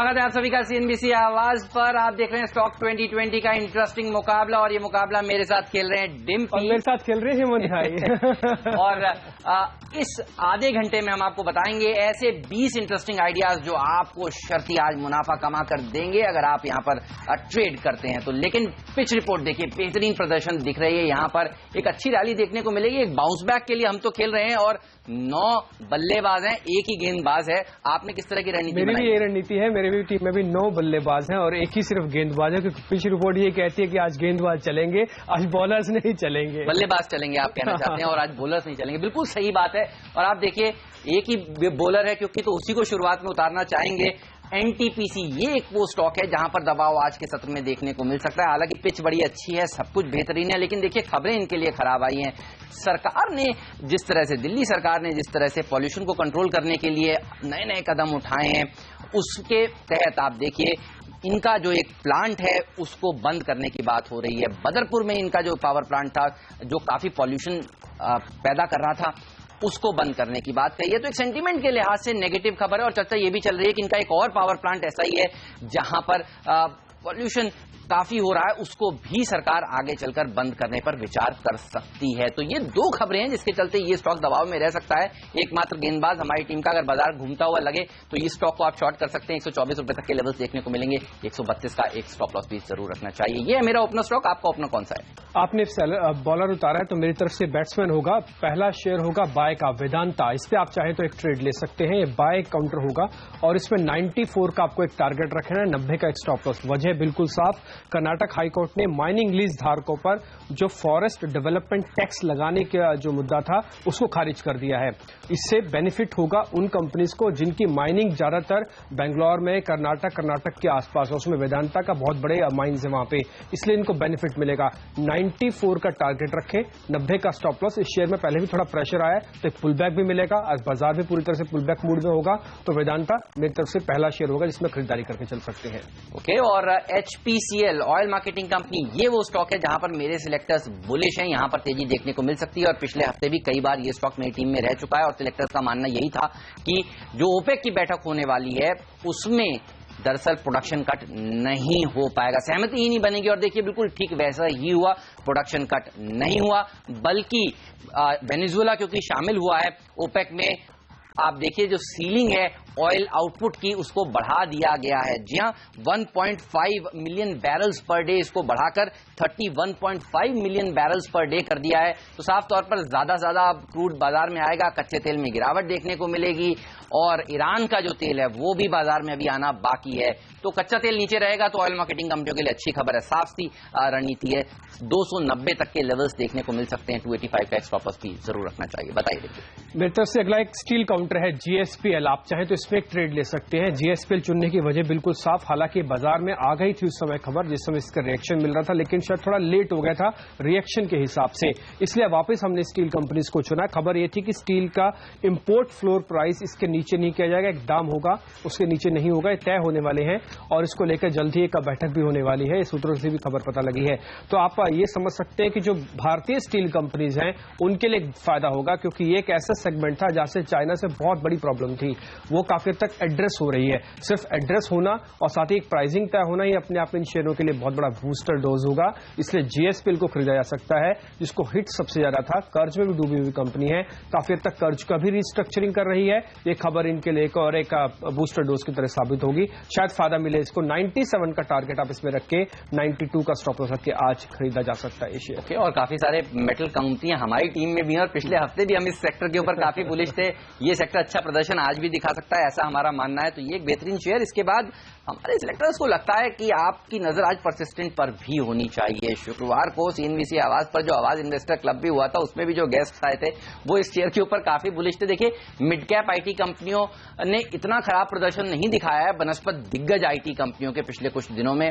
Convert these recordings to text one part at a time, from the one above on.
स्वागत है आप सभी का सीएनबीसी आवाज पर। आप देख रहे हैं स्टॉक 2020 का इंटरेस्टिंग मुकाबला और ये मुकाबला मेरे साथ खेल रहे हैं डिम्पी और मेरे साथ खेल रहे हैं हेमंत भाई। और इस आधे घंटे में हम आपको बताएंगे ऐसे 20 इंटरेस्टिंग आइडियाज जो आपको शर्ती आज मुनाफा कमा कर देंगे अगर आप यहां पर ट्रेड करते हैं तो। लेकिन पिच रिपोर्ट देखिए, बेहतरीन प्रदर्शन दिख रही है यहां पर, एक अच्छी रैली देखने को मिलेगी। एक बाउंस बैक के लिए हम तो खेल रहे हैं और 9 बल्लेबाज हैं, एक ही गेंदबाज है। आपने किस तरह की रणनीति बनाई? मेरी भी ये रणनीति है, मेरी भी टीम में भी 9 बल्लेबाज हैं और एक ही सिर्फ गेंदबाज है, क्योंकि पिच रिपोर्ट ये कहती है कि आज गेंदबाज चलेंगे, आज बॉलर्स नहीं चलेंगे, बल्लेबाज चलेंगे आप कहना चाहते हैं और आज बॉलर्स नहीं चलेंगे। बिल्कुल सही बात है। और आप देखिए एक ही बॉलर है क्योंकि, तो उसी को शुरुआत में उतारना चाहेंगे। एनटीपीसी ये एक वो स्टॉक है जहां पर दबाव आज के सत्र में देखने को मिल सकता है। हालांकि पिच बड़ी अच्छी है, सब कुछ बेहतरीन है, लेकिन देखिए खबरें इनके लिए खराब आई हैं। सरकार ने जिस तरह से, दिल्ली सरकार ने जिस तरह से पॉल्यूशन को कंट्रोल करने के लिए नए नए कदम उठाए हैं, उसके तहत आप देखिए इनका जो एक प्लांट है उसको बंद करने की बात हो रही है। बदरपुर में इनका जो पावर प्लांट था जो काफी पॉल्यूशन पैदा कर रहा था, उसको बंद करने की बात कही है। तो एक सेंटीमेंट के लिहाज से नेगेटिव खबर है और चर्चा ये भी चल रही है कि इनका एक और पावर प्लांट ऐसा ही है जहां पर पॉल्यूशन काफी हो रहा है, उसको भी सरकार आगे चलकर बंद करने पर विचार कर सकती है। तो ये दो खबरें हैं जिसके चलते ये स्टॉक दबाव में रह सकता है। एकमात्र गेंदबाज हमारी टीम का अगर बाजार घूमता हुआ लगे तो ये स्टॉक को आप शॉर्ट कर सकते हैं। 124 रुपए तक के लेवल्स देखने को मिलेंगे। 132 का एक स्टॉप लॉस भी जरूर रखना चाहिए। ये है मेरा ओपनर स्टॉक। आपका ओपनर कौन सा है? आपने बॉलर उतारा है तो मेरी तरफ से बैट्समैन होगा। पहला शेयर होगा बाय का वेदांता। इस पे आप चाहे तो एक ट्रेड ले सकते हैं। ये बाय काउंटर होगा और इसमें 94 का आपको एक टारगेट रखना है, 90 का एक स्टॉप लॉस। वजह बिल्कुल साफ, कर्नाटक हाईकोर्ट ने माइनिंग लीज धारकों पर जो फॉरेस्ट डेवलपमेंट टैक्स लगाने का जो मुद्दा था उसको खारिज कर दिया है। इससे बेनिफिट होगा उन कंपनीज को जिनकी माइनिंग ज्यादातर बेंगलोर में, कर्नाटक के आसपास, उसमें वेदांता का बहुत बड़े माइंस है वहां पे, इसलिए इनको बेनिफिट मिलेगा। 94 का टारगेट रखे, 90 का स्टॉप लॉस। इस शेयर में पहले भी थोड़ा प्रेशर आया है तो एक पुल बैक भी मिलेगा। आज बाजार भी पूरी तरह से पुल बैक मूड में होगा तो वेदांता मेरी तरफ से पहला शेयर होगा जिसमें खरीदारी करके चल सकते हैं। ओके। और HPCL ऑयल मार्केटिंग कंपनी, ये वो स्टॉक है जहां पर मेरे सिलेक्टर्स बुलिश हैं। यहां पर तेजी देखने को मिल सकती है और पिछले हफ्ते भी कई बार ये स्टॉक मेरी टीम में रह चुका है और सिलेक्टर्स का मानना यही था कि जो ओपेक की बैठक होने वाली है उसमें दरअसल प्रोडक्शन कट नहीं हो पाएगा, सहमति ही नहीं बनेगी। और देखिए बिल्कुल ठीक वैसा ही हुआ, प्रोडक्शन कट नहीं हुआ, बल्कि वेनेजुएला क्योंकि शामिल हुआ है ओपेक में, आप देखिए जो सीलिंग है ऑयल आउटपुट की उसको बढ़ा दिया गया है। जी हां, 1.5 मिलियन बैरल्स पर डे इसको बढ़ाकर 31.5 मिलियन बैरल्स पर डे कर दिया है। तो साफ तौर पर ज्यादा से ज्यादा क्रूड बाजार में आएगा, कच्चे तेल में गिरावट देखने को मिलेगी और ईरान का जो तेल है वो भी बाजार में अभी आना बाकी है। तो कच्चा तेल नीचे रहेगा तो ऑयल मार्केटिंग कंपनियों के लिए अच्छी खबर है, साफ सी रणनीति है। 290 तक के लेवल्स देखने को मिल सकते हैं। 285 का स्टॉप लॉस भी जरूर रखना चाहिए। बताइए। मेरी तरफ से अगला एक स्टील काउंटर है GSPL। आप चाहे तो इसमें एक ट्रेड ले सकते हैं। GSPL चुनने की वजह बिल्कुल साफ, हालांकि बाजार में आ गई थी उस समय खबर जिस समय इसका रिएक्शन मिल रहा था, लेकिन शायद थोड़ा लेट हो गया था रिएक्शन के हिसाब से, इसलिए वापस हमने स्टील कंपनीज को चुना। खबर यह थी कि स्टील का इंपोर्ट फ्लोर प्राइस इसके नीचे नहीं किया जाएगा, एक दाम होगा उसके नीचे नहीं होगा, ये तय होने वाले हैं और इसको लेकर जल्द ही एक बैठक भी होने वाली है। सूत्रों से भी खबर पता लगी है। तो आप ये समझ सकते हैं कि जो भारतीय स्टील कंपनीज हैं उनके लिए फायदा होगा, क्योंकि ये एक ऐसा सेगमेंट था जहां से चाइना से बहुत बड़ी प्रॉब्लम थी, वो काफी तक एड्रेस हो रही है। सिर्फ एड्रेस होना और साथ ही एक प्राइसिंग तय होना ही अपने आप इन शेयरों के लिए बहुत बड़ा बूस्टर डोज होगा। इसलिए GSPL को खरीदा जा सकता है, जिसको हिट सबसे ज्यादा था। कर्ज में भी डूबी हुई कंपनी है, काफी हद तक कर्ज का भी रिस्ट्रक्चरिंग कर रही है। ये खबर इनके लिए एक और एक बूस्टर डोज की तरह साबित होगी, शायद फायदा मिले इसको। 97 का टारगेट आप इसमें रख के 92 का स्टॉप लॉस रख के आज खरीदा जा सकता है ये शेयर। और काफी सारे मेटल कंपनियां हमारी टीम में भी हैं और पिछले हफ्ते भी हम इस सेक्टर के ऊपर काफी बुलिश थे। ये सेक्टर अच्छा प्रदर्शन आज भी दिखा सकता है, ऐसा हमारा मानना है। तो ये एक बेहतरीन शेयर। इसके बाद हमारे सिलेक्टर्स को लगता है कि आपकी नजर आज परसिस्टेंट पर भी होनी चाहिए। शुक्रवार को CNBC आवाज पर जो आवाज इन्वेस्टर क्लब भी हुआ था उसमें भी जो गेस्ट आए थे वो इस शेयर के ऊपर काफी बुलिश थे। देखिए मिड कैप IT कंपनियों ने इतना खराब प्रदर्शन नहीं दिखाया है बनस्पत दिग्गज IT कंपनियों के पिछले कुछ दिनों में।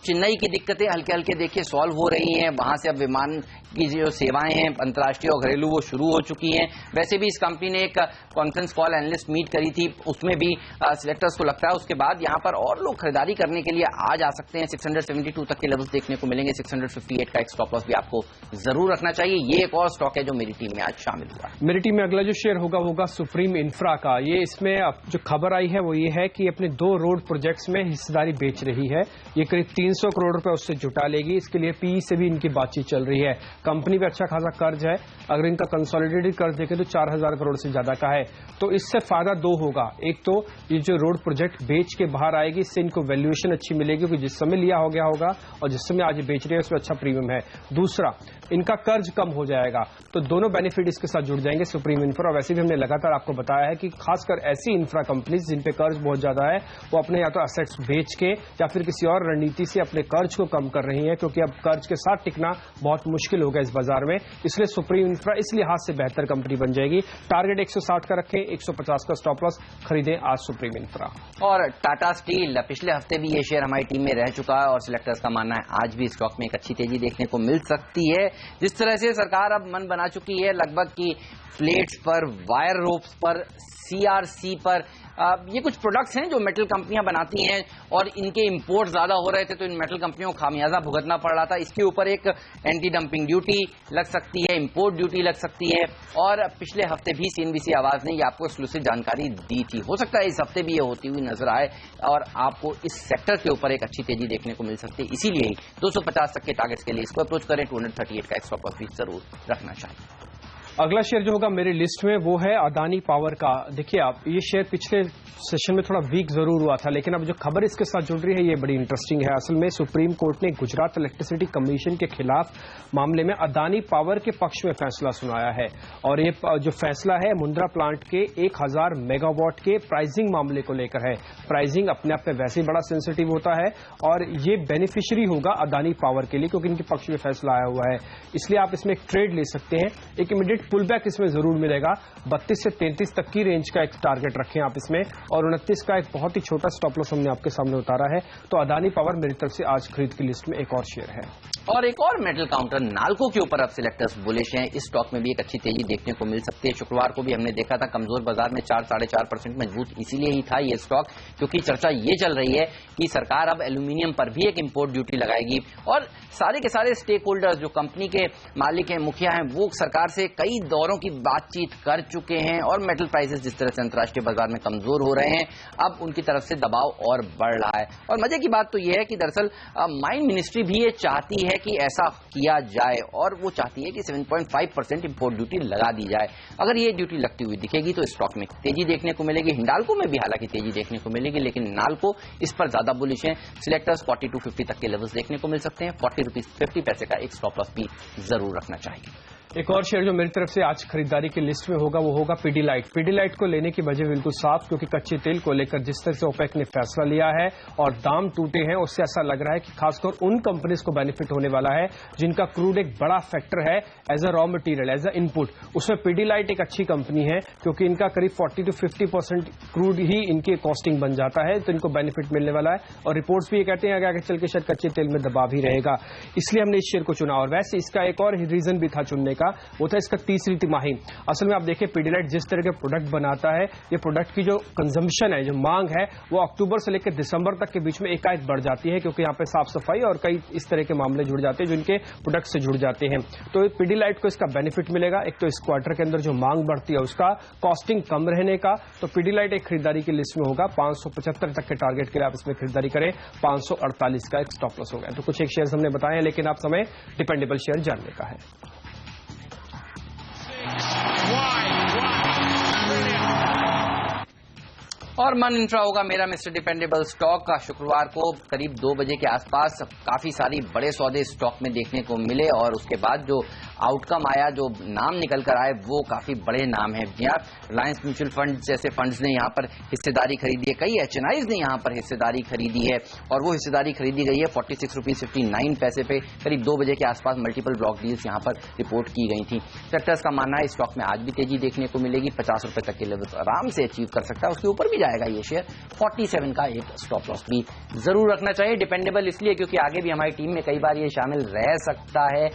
चेन्नई की दिक्कतें हल्के हल्के देखिए सॉल्व हो रही हैं, वहां से अब विमान की जो सेवाएं हैं अंतर्राष्ट्रीय और घरेलू वो शुरू हो चुकी हैं। वैसे भी इस कंपनी ने एक कॉन्फ्रेंस कॉल एनालिस्ट मीट करी थी, उसमें भी सिलेक्टर्स को लगता है उसके बाद यहां पर और लोग खरीदारी करने के लिए आज आ सकते हैं। 672 तक के लेवल्स देखने को मिलेंगे। 658 का एक स्टॉप लॉस भी आपको जरूर रखना चाहिए। ये एक और स्टॉक है जो मेरी टीम में आज शामिल हुआ। मेरी टीम में अगला जो शेयर होगा वो होगा सुप्रीम इंफ्रा का। ये इसमें अब जो खबर आई है वो ये है कि अपने 2 रोड प्रोजेक्ट्स में हिस्सेदारी बेच रही है। ये करीब 300 करोड़ रुपए उससे जुटा लेगी। इसके लिए पीई से भी इनकी बातचीत चल रही है। कंपनी पे अच्छा खासा कर्ज है। अगर इनका कंसोलिडेटेड कर्ज देखें तो 4000 करोड़ से ज्यादा का है। तो इससे फायदा 2 होगा। एक तो ये जो रोड प्रोजेक्ट बेच के बाहर आएगी, इससे इनको वैल्यूएशन अच्छी मिलेगी क्योंकि जिस समय लिया हो गया होगा और जिस समय आज बेच रही है उसमें अच्छा प्रीमियम है। दूसरा, इनका कर्ज कम हो जाएगा। तो दोनों बेनिफिट इसके साथ जुड़ जाएंगे सुप्रीम इंफ्रा। वैसे भी हमने लगातार आपको बताया है कि खासकर ऐसी इंफ्रा कंपनीज जिन पे कर्ज बहुत ज्यादा है वो अपने या तो एसेट्स बेच के या फिर किसी और रणनीति से अपने कर्ज को कम कर रही है, क्योंकि अब कर्ज के साथ टिकना बहुत मुश्किल होगा इस बाजार में। इसलिए सुप्रीम इंफ्रा इस लिहाज से बेहतर कंपनी बन जाएगी। टारगेट 160 का रखें, 150 का स्टॉप लॉस, खरीदें आज सुप्रीम इंफ्रा। और टाटा स्टील, पिछले हफ्ते भी ये शेयर हमारी टीम में रह चुका है और सिलेक्टर्स का मानना है आज भी स्टॉक में एक अच्छी तेजी देखने को मिल सकती है। जिस तरह से सरकार अब मन बना चुकी है लगभग कि प्लेट्स पर, वायर रोप्स पर, सीआरसी पर, ये कुछ प्रोडक्ट्स हैं जो मेटल कंपनियां बनाती हैं और इनके इंपोर्ट ज्यादा हो रहे थे तो इन मेटल कंपनियों को खामियाजा भुगतना पड़ रहा था। इसके ऊपर एक एंटी डंपिंग ड्यूटी लग सकती है, इंपोर्ट ड्यूटी लग सकती है। और पिछले हफ्ते भी सीएनबीसी आवाज ने ये आपको एक्सक्लूसिव जानकारी दी थी। हो सकता है इस हफ्ते भी ये होती हुई नजर आए और आपको इस सेक्टर के ऊपर एक अच्छी तेजी देखने को मिल सकती है। इसीलिए 250 तक के टारगेट्स के लिए इसको अप्रोच करें। 238 का एक स्टॉप लॉस भी जरूर रखना चाहिए। अगला शेयर जो होगा मेरी लिस्ट में वो है अदानी पावर का। देखिए आप, ये शेयर पिछले सेशन में थोड़ा वीक जरूर हुआ था, लेकिन अब जो खबर इसके साथ जुड़ रही है ये बड़ी इंटरेस्टिंग है। असल में सुप्रीम कोर्ट ने गुजरात इलेक्ट्रिसिटी कमीशन के खिलाफ मामले में अदानी पावर के पक्ष में फैसला सुनाया है। और ये जो फैसला है मुंद्रा प्लांट के 1000 मेगावाट के प्राइसिंग मामले को लेकर है। प्राइसिंग अपने आप में वैसे ही बड़ा सेंसिटिव होता है और ये बेनिफिशियरी होगा अदानी पावर के लिए क्योंकि इनके पक्ष में फैसला आया हुआ है। इसलिए आप इसमें एक ट्रेड ले सकते हैं। एक इमीडिएट पुल बैक इसमें जरूर मिलेगा। 32 से 33 तक की रेंज का एक टारगेट रखें आप इसमें, और 29 का एक बहुत ही छोटा स्टॉप लॉस हमने आपके सामने उतारा है। तो अदानी पावर मेरी तरफ से आज खरीद की लिस्ट में एक और शेयर है। और एक और मेटल काउंटर नाल्को के ऊपर अब सिलेक्टर्स बुलिश हैं। इस स्टॉक में भी एक अच्छी तेजी देखने को मिल सकती है। शुक्रवार को भी हमने देखा था कमजोर बाजार में 4-4.5% मजबूत इसीलिए ही था ये स्टॉक क्योंकि चर्चा ये चल रही है कि सरकार अब एल्यूमिनियम पर भी एक इंपोर्ट ड्यूटी लगाएगी और सारे के सारे स्टेक होल्डर्स जो कंपनी के मालिक हैं, मुखिया हैं, वो सरकार से कई दौरों की बातचीत कर चुके हैं और मेटल प्राइसेस जिस तरह से अंतर्राष्ट्रीय बाजार में कमजोर हो रहे हैं अब उनकी तरफ से दबाव और बढ़ रहा है। और मजे की बात तो यह है कि दरअसल माइन मिनिस्ट्री भी ये चाहती है कि ऐसा किया जाए और वो चाहती है कि 7.5% इंपोर्ट ड्यूटी लगा दी जाए। अगर ये ड्यूटी लगती हुई दिखेगी तो स्टॉक में तेजी देखने को मिलेगी। हिंडाल्को में भी हालांकि तेजी देखने को मिलेगी लेकिन नाल्को इस पर ज्यादा बुलिश है। सिलेक्टर्स 4250 तक के लेवल्स देखने को मिल सकते हैं। 40 रुपीज 50 पैसे का एक स्टॉप लॉस भी जरूर रखना चाहिए। एक और शेयर जो मेरी तरफ से आज खरीदारी की लिस्ट में होगा वो होगा पीडीलाइट। पीडीलाइट को लेने की वजह बिल्कुल साफ, क्योंकि कच्चे तेल को लेकर जिस तरह से ओपेक ने फैसला लिया है और दाम टूटे हैं उससे ऐसा लग रहा है कि खासकर उन कंपनीज को बेनिफिट होने वाला है जिनका क्रूड एक बड़ा फैक्टर है as a raw material, as a input. उसमें पीडीलाइट एक अच्छी कंपनी है क्योंकि इनका करीब 40 to 50% क्रूड ही इनकी कॉस्टिंग बन जाता है, तो इनको बेनिफिट मिलने वाला है। और रिपोर्ट्स भी ये कहते हैं आगे चल के शायद कच्चे तेल में दबाव ही रहेगा, इसलिए हमने इस शेयर को चुना। और वैसे इसका एक और रीजन भी था चुनने का, वो था इसका तीसरी तिमाही। असल में आप देखिए पीडीलाइट जिस तरह के प्रोडक्ट बनाता है, ये प्रोडक्ट की जो कंजम्पशन है, जो मांग है, वो अक्टूबर से लेकर दिसंबर तक के बीच में एकाएक बढ़ जाती है क्योंकि यहाँ पे साफ सफाई और कई इस तरह के मामले जुड़ जाते हैं जो इनके प्रोडक्ट से जुड़ जाते हैं। तो पीडीलाइट को इसका बेनिफिट मिलेगा। एक तो इस क्वार्टर के अंदर जो मांग बढ़ती है उसका, कॉस्टिंग कम रहने का, तो पीडीलाइट एक खरीदारी की लिस्ट में होगा। 575 तक के टारगेट के लिए आप इसमें खरीदारी करें। 548 का एक स्टॉप लॉस होगा। तो कुछ एक शेयर हमने बताए हैं लेकिन आप समय डिपेंडेबल शेयर जानने का है। और मन इंट्रा होगा मेरा मिस्टर डिपेंडेबल स्टॉक का। शुक्रवार को करीब 2 बजे के आसपास काफी सारी बड़े सौदे स्टॉक में देखने को मिले और उसके बाद जो आउटकम आया, जो नाम निकल कर आए, वो काफी बड़े नाम है। रिलायंस म्यूचुअल फंड जैसे फंड्स ने यहाँ पर हिस्सेदारी खरीदी है, कई एचएनआईज ने यहाँ पर हिस्सेदारी खरीदी है और वो हिस्सेदारी खरीदी गई है 46 रुपीज 59 पैसे पे। करीब 2 बजे के आसपास मल्टीपल ब्लॉक डील्स यहाँ पर रिपोर्ट की गई थी। सेक्टर्स का मानना है इस स्टॉक में आज भी तेजी देखने को मिलेगी। 50 रुपए तक के लेवल आराम से अचीव कर सकता है, उसके ऊपर भी जाएगा ये शेयर। 47 का एक स्टॉप लॉस भी जरूर रखना चाहिए। डिपेंडेबल इसलिए क्योंकि आगे भी हमारी टीम में कई बार ये शामिल रह सकता है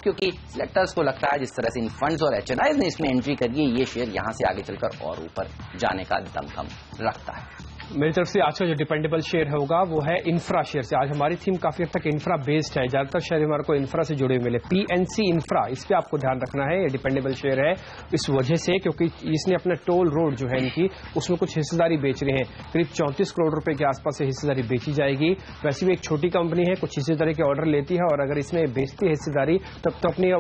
क्योंकि सिलेक्टर्स को लगता है जिस तरह से इन फंड्स और एचएनआईज ने इसमें एंट्री करी है, ये शेयर यहां से आगे चलकर और ऊपर जाने का दमखम रखता है। मेरी तरफ से आज का जो डिपेंडेबल शेयर होगा वो है इंफ्रा शेयर से। आज हमारी थीम काफी हद तक इंफ्रा बेस्ड है, ज्यादातर शेयर हमारे को इंफ्रा से जुड़े मिले। पीएनसी इंफ्रा, इस पे आपको ध्यान रखना है, ये डिपेंडेबल शेयर है इस वजह से क्योंकि इसने अपना टोल रोड जो है इनकी उसमें कुछ हिस्सेदारी बेच रहे हैं, करीब 34 करोड़ रुपए के आसपास से हिस्सेदारी बेची जाएगी। वैसे भी एक छोटी कंपनी है, कुछ हिस्सेदारी के ऑर्डर लेती है और अगर इसमें बेचती है हिस्सेदारी तब तो अपनी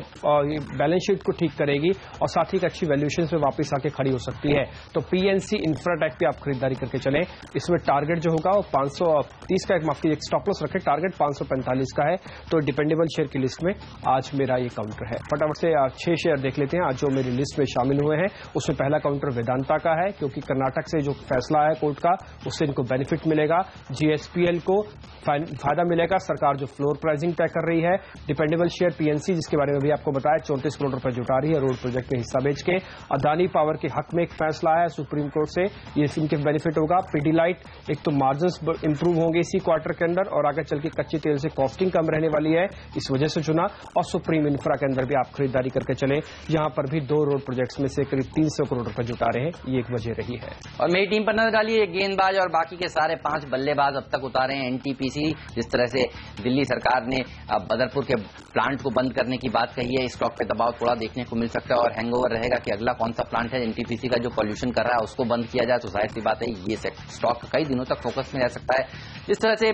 बैलेंस शीट को ठीक करेगी और साथ ही एक अच्छी वैल्यूएशन पे वापस आके खड़ी हो सकती है। तो पीएनसी इंफ्राटेक पे आप खरीदारी करके चलें। इसमें टारगेट जो होगा वो 530 का, माफ कीजिए, स्टॉप लॉस रखे, टारगेट 545 का है। तो डिपेंडेबल शेयर की लिस्ट में आज मेरा ये काउंटर है। फटाफट से 6 शेयर देख लेते हैं आज जो मेरी लिस्ट में शामिल हुए हैं। उसमें पहला काउंटर वेदांता का है क्योंकि कर्नाटक से जो फैसला है कोर्ट का उससे इनको बेनिफिट मिलेगा। जीएसपीएल को फायदा मिलेगा, सरकार जो फ्लोर प्राइसिंग तय कर रही है। डिपेंडेबल शेयर पीएनसी जिसके बारे में भी आपको बताया 34 करोड़ रुपए जुटा रही है रोड प्रोजेक्ट में हिस्सा बेच के। अदानी पावर के हक में एक फैसला है सुप्रीम कोर्ट से, ये इनके बेनिफिट होगा। पीडीलाइट, एक तो मार्जिन इंप्रूव होंगे इसी क्वार्टर के अंदर और आगे चल के कच्चे तेल से कॉस्टिंग कम रहने वाली है, इस वजह से चुना। और सुप्रीम इंफ्रा के अंदर भी आप खरीदारी करके चले, यहां पर भी 2 रोड प्रोजेक्ट्स में से करीब 300 करोड़ रुपए जुटा रहे हैं, ये एक वजह रही है। और मेरी टीम पर नजर डालिए, गेंदबाज और बाकी के सारे 5 बल्लेबाज अब तक उतारे हैं। एनटीपीसी, जिस तरह से दिल्ली सरकार ने बदरपुर के प्लांट को बंद करने की बात कही है, स्टॉक पे दबाव थोड़ा देखने को मिल सकता है और हैंगओवर रहेगा कि अगला कौन सा प्लांट है एनटीपीसी का जो पॉल्यूशन कर रहा है उसको बंद किया जाए, तो जाहिर सी बात है ये स्टॉक कई दिनों तक फोकस में रह सकता है। जिस तरह से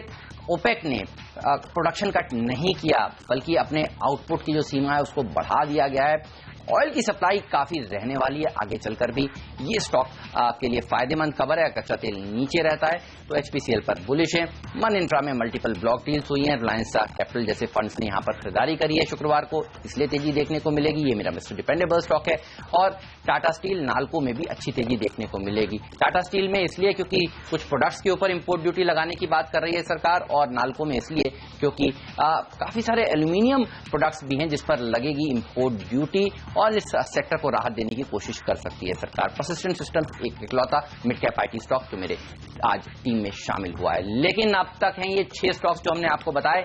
ओपेक ने प्रोडक्शन कट नहीं किया बल्कि अपने आउटपुट की जो सीमा है उसको बढ़ा दिया गया है, ऑयल की सप्लाई काफी रहने वाली है आगे चलकर भी, ये स्टॉक के लिए फायदेमंद खबर है। कच्चा तेल नीचे रहता है तो एचपीसीएल पर बुलिश है। मन इंफ्रा में मल्टीपल ब्लॉक डील्स हुई हैं, रिलायंस कैपिटल जैसे फंड्स ने यहां पर खरीदारी करी है शुक्रवार को, इसलिए तेजी देखने को मिलेगी, ये मेरा मिस्टर डिपेंडेबल स्टॉक है। और टाटा स्टील, नाल्को में भी अच्छी तेजी देखने को मिलेगी। टाटा स्टील में इसलिए क्योंकि कुछ प्रोडक्ट्स के ऊपर इंपोर्ट ड्यूटी लगाने की बात कर रही है सरकार, और नाल्को में इसलिए क्योंकि काफी सारे एल्यूमिनियम प्रोडक्ट्स भी हैं जिस पर लगेगी इंपोर्ट ड्यूटी और इस सेक्टर को राहत देने की कोशिश कर सकती है सरकार। परसिस्टेंट सिस्टम एक इकलौता मिड कैप आईटी स्टॉक जो मेरे आज टीम में शामिल हुआ है। लेकिन अब तक हैं ये 6 स्टॉक्स जो हमने आपको बताए।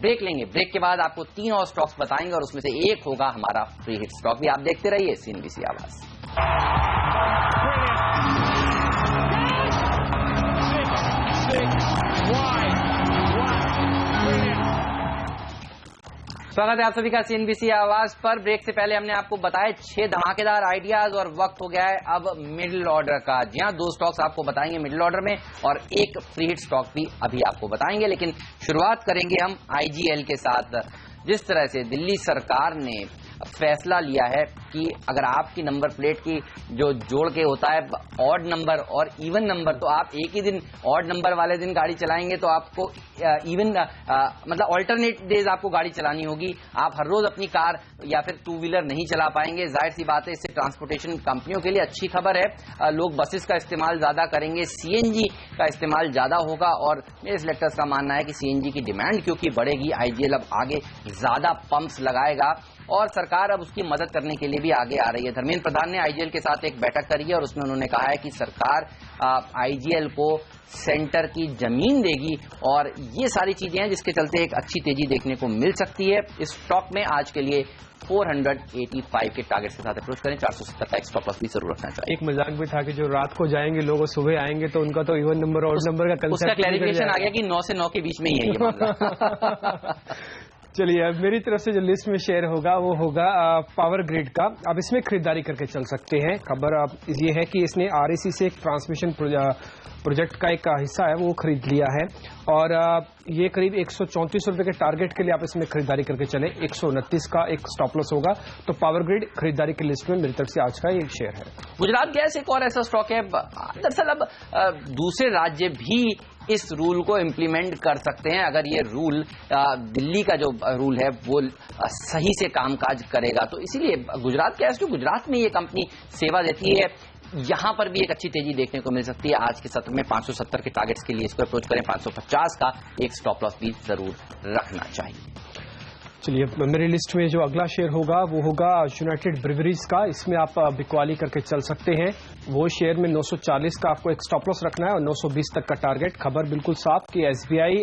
ब्रेक लेंगे, ब्रेक के बाद आपको 3 और स्टॉक्स बताएंगे और उसमें से एक होगा हमारा फ्री हिट स्टॉक भी। आप देखते रहिए सीएनबीसी आवाज। स्वागत है आप सभी का सीएनबीसी आवाज पर। ब्रेक से पहले हमने आपको बताया 6 धमाकेदार आइडियाज और वक्त हो गया है अब मिडिल ऑर्डर का। जी हां, 2 स्टॉक्स आपको बताएंगे मिडिल ऑर्डर में और एक फ्री हिट स्टॉक भी अभी आपको बताएंगे। लेकिन शुरुआत करेंगे हम आईजीएल के साथ। जिस तरह से दिल्ली सरकार ने फैसला लिया है कि अगर आपकी नंबर प्लेट की जो जोड़ के होता है ऑड नंबर और इवन नंबर, तो आप एक ही दिन ऑड नंबर वाले दिन गाड़ी चलाएंगे तो आपको इवन मतलब ऑल्टरनेट डेज आपको गाड़ी चलानी होगी। आप हर रोज अपनी कार या फिर 2 व्हीलर नहीं चला पाएंगे। जाहिर सी बात है इससे ट्रांसपोर्टेशन कंपनियों के लिए अच्छी खबर है, लोग बसेस का इस्तेमाल ज्यादा करेंगे, सीएनजी का इस्तेमाल ज्यादा होगा और मेरे सिलेक्टर्स का मानना है कि सीएनजी की डिमांड क्योंकि बढ़ेगी, आईजीएल अब आगे ज्यादा पंप्स लगाएगा और सरकार अब उसकी मदद करने के लिए भी आगे आ रही है। धर्मेंद्र प्रधान ने आईजीएल के साथ एक बैठक करी है और उसमें उन्होंने कहा है कि सरकार आईजीएल को सेंटर की जमीन देगी और ये सारी चीजें हैं जिसके चलते एक अच्छी तेजी देखने को मिल सकती है। इस स्टॉक में आज के लिए 485 के टारगेट के साथ अप्रोच करें, 470 का एक स्टॉप लॉस भी जरूर रखना चाहिए। एक मजाक भी था कि जो रात को जाएंगे लोग सुबह आएंगे तो उनका तो इवन नंबर और नंबर का उसका क्लैरिफिकेशन आ गया कि 9 से 9 के बीच में ही है ये मामला। चलिए, अब मेरी तरफ से जो लिस्ट में शेयर होगा वो होगा पावर ग्रिड का। अब इसमें खरीदारी करके चल सकते हैं। खबर ये है कि इसने आरईसी से एक ट्रांसमिशन प्रोजेक्ट का एक हिस्सा है वो खरीद लिया है और ये करीब 134 रुपए के टारगेट के लिए आप इसमें खरीदारी करके चले। 129 का एक स्टॉप लॉस होगा। तो पावर ग्रिड खरीदारी की लिस्ट में मेरी तरफ से आज का एक शेयर है। गुजरात गैस एक और ऐसा स्टॉक है, दरअसल अब दूसरे राज्य भी इस रूल को इम्प्लीमेंट कर सकते हैं अगर ये रूल दिल्ली का जो रूल है वो सही से कामकाज करेगा। तो इसीलिए गुजरात गैस जो गुजरात में ये कंपनी सेवा देती है यहां पर भी एक अच्छी तेजी देखने को मिल सकती है। आज के सत्र में 570 के टारगेट्स के लिए इसको अप्रोच करें, 550 का एक स्टॉप लॉस भी जरूर रखना चाहिए। चलिए, मेरी लिस्ट में जो अगला शेयर होगा वो होगा यूनाइटेड ब्रिवरीज का। इसमें आप बिकवाली करके चल सकते हैं। वो शेयर में 940 का आपको एक स्टॉप लॉस रखना है और 920 तक का टारगेट। खबर बिल्कुल साफ कि एसबीआई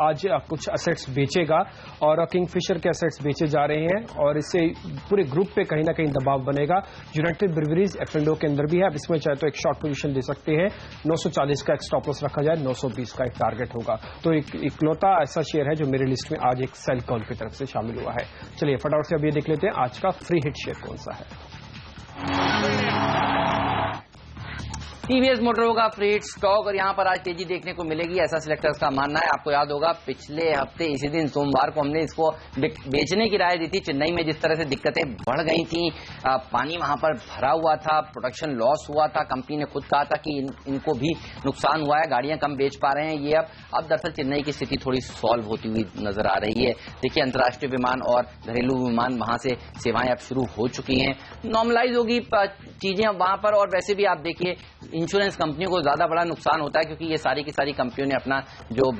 आज कुछ एसेट्स बेचेगा और किंगफिशर के एसेट्स बेचे जा रहे हैं और इससे पूरे ग्रुप पे कहीं ना कहीं दबाव बनेगा। यूनाइटेड ब्रिवरीज F&O के अंदर भी है। आप इसमें चाहे तो एक शॉर्ट पोजीशन ले सकते हैं। 940 का एक स्टॉप लॉस रखा जाए, 920 का एक टारगेट होगा। तो इकलौता ऐसा शेयर है जो मेरी लिस्ट में आज एक सेल कॉल की तरफ से शामिल हुआ है। चलिए फटाफट से अब ये देख लेते हैं आज का फ्री हिट शेयर कौन सा है। टीवीएस मोटरों का फ्री हिट स्टॉक और यहां पर आज तेजी देखने को मिलेगी, ऐसा सिलेक्टर्स का मानना है। आपको याद होगा पिछले हफ्ते इसी दिन सोमवार को हमने इसको बेचने की राय दी थी। चेन्नई में जिस तरह से दिक्कतें बढ़ गई थी, पानी वहां पर भरा हुआ था, प्रोडक्शन लॉस हुआ था, कंपनी ने खुद कहा था कि इनको भी नुकसान हुआ है, गाड़ियां कम बेच पा रहे हैं। ये अब दरअसल चेन्नई की स्थिति थोड़ी सॉल्व होती हुई नजर आ रही है। देखिए, अंतर्राष्ट्रीय विमान और घरेलू विमान वहां से सेवाएं अब शुरू हो चुकी हैं, नॉर्मलाइज होगी चीजें वहां पर। और वैसे भी आप देखिए, इंश्योरेंस कंपनियों को ज्यादा बड़ा नुकसान होता है क्योंकि ये सारी की सारी कंपनियों ने अपना जो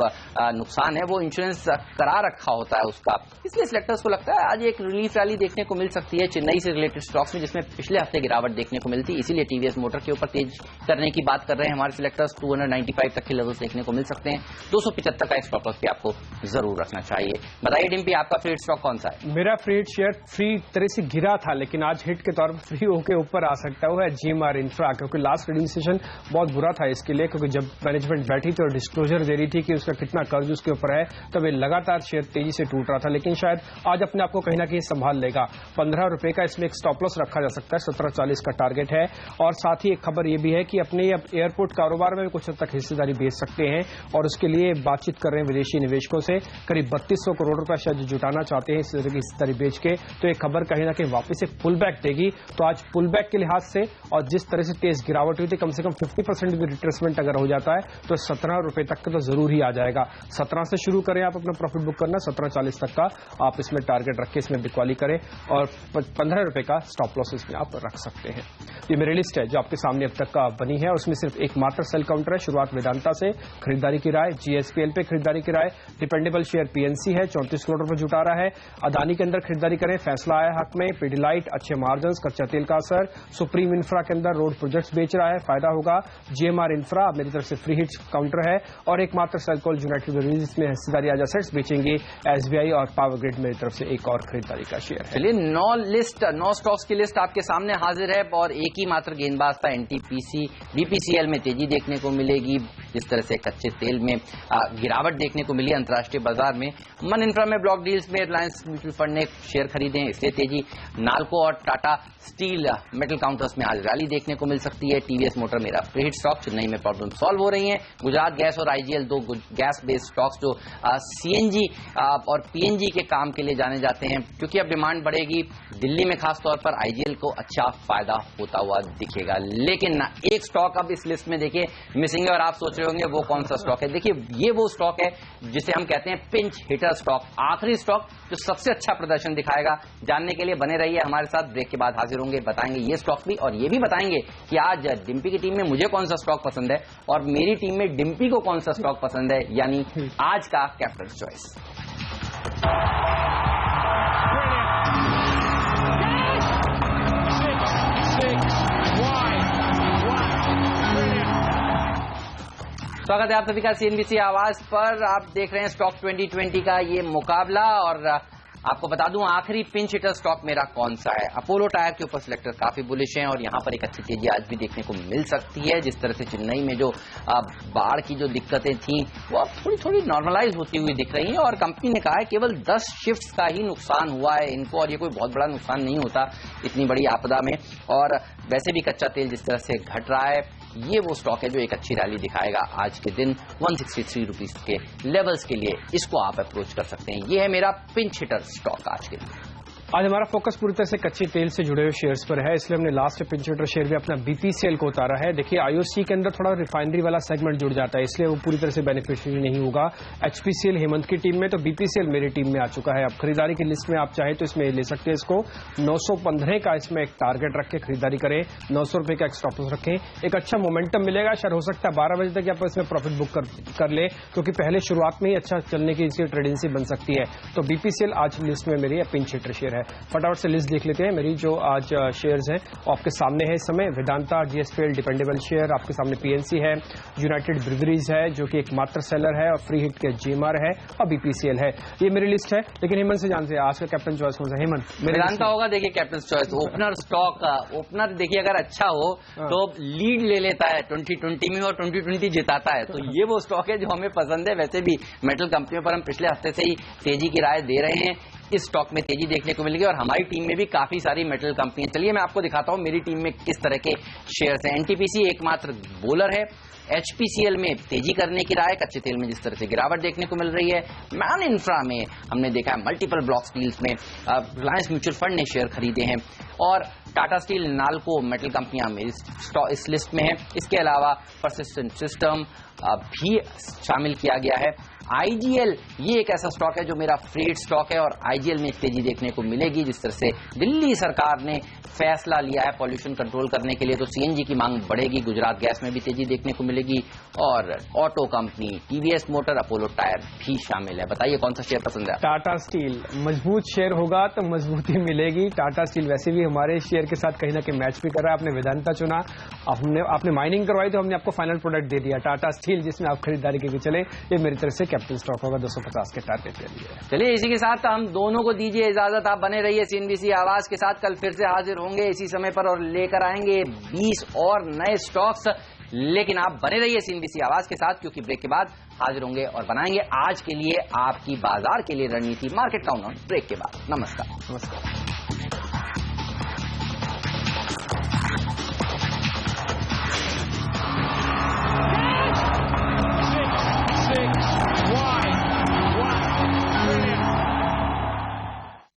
नुकसान है वो इंश्योरेंस करा रखा होता है उसका। इसलिए सिलेक्टर्स को लगता है आज एक रिलीफ रैली देखने को मिल सकती है चेन्नई से रिलेटेड स्टॉक्स में, जिसमें पिछले हफ्ते गिरावट देखने को मिलती। इसीलिए टीवीएस मोटर के ऊपर तेज करने की बात कर रहे हैं हमारे सिलेक्टर्स। 295 तक के लेवल्स देखने को मिल सकते हैं। 275 का एक स्टॉप लॉस भी आपको जरूर रखना चाहिए। बताइए डिम्पी, आपका फ्री हिट स्टॉक कौन सा है? मेरा फ्री हिट शेयर फ्री तरह से गिरा था लेकिन आज हिट के तौर पर फ्री होकर ऊपर आ सकता है, वो है GMR इंफ्रा। क्योंकि लास्ट ट्रेडिंग सेशन बहुत बुरा था इसके लिए, क्योंकि जब मैनेजमेंट बैठी थी और डिस्क्लोजर दे रही थी कि उसका कितना कर्ज उसके ऊपर है, तब ये लगातार शेयर तेजी से टूट रहा था। लेकिन शायद आज अपने आप को कहीं ना कहीं संभाल लेगा। 15 रुपए का इसमें एक स्टॉप लॉस रखा जा सकता है, 1740 का टारगेट है। और साथ ही एक खबर यह भी है कि अपने एयरपोर्ट कारोबार में भी कुछ हद तक हिस्सेदारी बेच सकते हैं और उसके लिए बातचीत कर रहे हैं विदेशी निवेशकों से। करीब 3200 करोड़ रुपए शायद जुटाना चाहते हैं इस तरह की हिस्सेदारी बेच के। तो एक खबर कहीं ना कहीं वापस एक पुल बैक देगी। तो आज पुल बैक के लिहाज से और जिस तरह से तेज गिरावट हुई थी, कम से कम 50% भी रिट्रेसमेंट अगर हो जाता है तो 17 रुपए तक का तो जरूर ही आ जाएगा। 17 से शुरू करें आप अपना प्रॉफिट बुक करना, 1740 तक का आप इसमें टारगेट रख के इसमें बिकवाली करें और 15 रुपए का स्टॉप लॉस इसमें आप रख सकते हैं। ये मेरी लिस्ट है जो आपके सामने अब तक का बनी है। उसमें सिर्फ एकमात्र सेल काउंटर है। शुरुआत वेदांता से, खरीदारी की राय GSPL पे खरीदारी की राय। डिपेंडेबल शेयर PNC है, 34 करोड़ रुपए जुटा रहा है। अदानी के अंदर खरीदारी करें, फैसला आया हक में। पिडिलाइट अच्छे मार्जिन, कच्चा तेल का असर। सुप्रीम इंफ्रा के अंदर रोड प्रोजेक्ट्स बेच रहा है, फायदा होगा। GMR इंफ्रा मेरी तरफ से फ्री हिट काउंटर है। और एकमात्र सेल कॉल यूनाइटेड ब्रिवरीज, इसमें हिस्सेदारी आज एसेट्स बेचेंगे। SBI और पावर ग्रिड मेरी तरफ से एक और खरीदारी का शेयर है। चलिए, 9 स्टॉक्स की लिस्ट आपके सामने हाजिर है और एक ही मात्र गेंदबाज था NTPC। BPCL में तेजी देखने को मिलेगी, जिस तरह से कच्चे तेल में गिरावट देखने को मिली अंतर्राष्ट्रीय बाजार में। मन इंफ्रा में ब्लॉक डील्स में रिलायंस म्यूचुअल फंड ने शेयर खरीदे हैं, इसलिए तेजी। नाल्को और टाटा स्टील मेटल काउंटर्स में आज रैली देखने को मिल सकती है। टीवीएस मोटर मेरा फ्री हिट स्टॉक, चेन्नई में प्रॉब्लम सॉल्व हो रही है। गुजरात गैस और IGL, 2 गैस बेस्ड स्टॉक्स जो CNG और PNG के काम के लिए जाने जाते हैं, क्योंकि अब डिमांड बढ़ेगी दिल्ली में, खासतौर पर IGL को अच्छा फायदा होता हुआ दिखेगा। लेकिन एक स्टॉक अब इस लिस्ट में देखिए मिसिंग है और आप सोच रहे होंगे वो कौन सा स्टॉक है। देखिए, ये वो स्टॉक है जिसे हम कहते हैं पिंच हिटर स्टॉक, आखिरी स्टॉक जो सबसे अच्छा प्रदर्शन दिखाएगा। जानने के लिए बने रहिए हमारे साथ, ब्रेक के बाद हाजिर होंगे, बताएंगे ये स्टॉक भी और ये भी बताएंगे कि आज डिम्पी की टीम में मुझे कौन सा स्टॉक पसंद है और मेरी टीम में डिम्पी को कौन सा स्टॉक पसंद है, यानी आज का कैप्टन चॉइस। स्वागत है आप सभी का CNBC आवाज पर। आप देख रहे हैं स्टॉक 2020 का ये मुकाबला और आपको बता दूं आखिरी पिंच हिटर स्टॉक मेरा कौन सा है। अपोलो टायर के ऊपर सिलेक्टर काफी बुलिश हैं और यहां पर एक अच्छी तेजी आज भी देखने को मिल सकती है। जिस तरह से चेन्नई में जो बाढ़ की जो दिक्कतें थी वो अब थोड़ी थोड़ी नॉर्मलाइज होती हुई दिख रही हैं और कंपनी ने कहा है केवल 10 शिफ्ट्स का ही नुकसान हुआ है इनको और ये कोई बहुत बड़ा नुकसान नहीं होता इतनी बड़ी आपदा में। और वैसे भी कच्चा तेल जिस तरह से घट रहा है, ये वो स्टॉक है जो एक अच्छी रैली दिखाएगा आज के दिन 163 रुपीज के लेवल्स के लिए। इसको आप अप्रोच कर सकते हैं। ये है मेरा पिंच हिटर स्टॉक आज के दिन। आज हमारा फोकस पूरी तरह से कच्चे तेल से जुड़े हुए शेयर्स पर है, इसलिए हमने लास्ट पिंच हिटर शेयर भी अपना बीपीसीएल को उतारा है। देखिए आईओसी के अंदर थोड़ा रिफाइनरी वाला सेगमेंट जुड़ जाता है, इसलिए वो पूरी तरह से बेनिफिशियरी नहीं होगा। एचपीसीएल हेमंत की टीम में, तो बीपीसीएल मेरी टीम में आ चुका है। अब खरीदारी की लिस्ट में आप चाहे तो इसमें ले सकते हैं इसको। 915 का इसमें एक टारगेट रख के खरीदारी करें, 900 रुपए का एक स्टॉप लॉस रखें। एक अच्छा मोमेंटम मिलेगा, शायद हो सकता है 12 बजे तक आप इसमें प्रॉफिट बुक कर ले, क्योंकि पहले शुरुआत में ही अच्छा चलने की इसकी ट्रेडेंसी बन सकती है। तो बीपीसीएल आज लिस्ट में मेरी पिंच हिटर शेयर है। फटाफट से लिस्ट देख लेते हैं मेरी जो आज शेयर्स हैं आपके सामने है इस समय। वेदांता, जीएसपीएल डिपेंडेबल शेयर, आपके सामने पीएनसी है, यूनाइटेड ब्रिवरीज है जो कि एकमात्र सेलर है, और फ्री हिट के जीएमआर है, और बीपीसीएल है। ये मेरी लिस्ट है, लेकिन हेमंत से जानते हैं आज का कैप्टन चॉइस कौन सा। हेमंत, वेदांता होगा। देखिए कैप्टन चॉइस ओपनर स्टॉक का ओपनर देखिए अगर अच्छा हो तो लीड ले लेता है 2020 में और 2020 जिताता है, तो ये वो स्टॉक है जो हमें पसंद है। वैसे भी मेटल कंपनियों पर हम पिछले हफ्ते से ही तेजी की राय दे रहे हैं, इस स्टॉक में तेजी देखने को मिलेगी, और हमारी टीम में भी काफी सारी मेटल कंपनियां। चलिए मैं आपको दिखाता हूं मेरी टीम में किस तरह के शेयर्स हैं। एनटीपीसी एकमात्र बोलर है, एचपीसीएल में तेजी करने की राय, कच्चे तेल में जिस तरह से गिरावट देखने को मिल रही है। मैन इंफ्रा में हमने देखा है मल्टीपल ब्लॉक स्टील्स में रिलायंस म्यूचुअल फंड ने शेयर खरीदे हैं, और टाटा स्टील, नाल्को मेटल कंपनियां में इस लिस्ट में है। इसके अलावा परसिस्टेंट सिस्टम भी शामिल किया गया है। आईजीएल ये एक ऐसा स्टॉक है जो मेरा फ्रेट स्टॉक है, और आईजीएल में तेजी देखने को मिलेगी। जिस तरह से दिल्ली सरकार ने फैसला लिया है पॉल्यूशन कंट्रोल करने के लिए, तो सीएनजी की मांग बढ़ेगी। गुजरात गैस में भी तेजी देखने को मिलेगी, और auto company TVS motor, Apollo tyre भी शामिल है। बताइए कौन सा शेयर पसंद है? टाटा स्टील मजबूत शेयर होगा तो मजबूती मिलेगी। टाटा स्टील वैसे भी हमारे शेयर के साथ कहीं ना कहीं मैच भी कर रहा है। आपने वेदांता चुना, आपने माइनिंग करवाई, तो हमने आपको फाइनल प्रोडक्ट दे दिया टाटा स्टील, जिसमें आप खरीदारी करके चले। ये मेरी तरफ से कैपिटल स्टॉक होगा 250 के टारगेट के लिए। चलिए इसी के साथ हम दोनों को दीजिए इजाजत। आप बने रहिए सीएनबीसी आवाज के साथ, कल फिर से हाजिर होंगे इसी समय पर और लेकर आएंगे 20 और नए स्टॉक्स। लेकिन आप बने रहिए सीएनबीसी आवाज के साथ, क्योंकि ब्रेक के बाद हाजिर होंगे और बनाएंगे आज के लिए आपकी बाजार के लिए रणनीति। मार्केट काउंटडाउन ब्रेक के बाद। नमस्कार।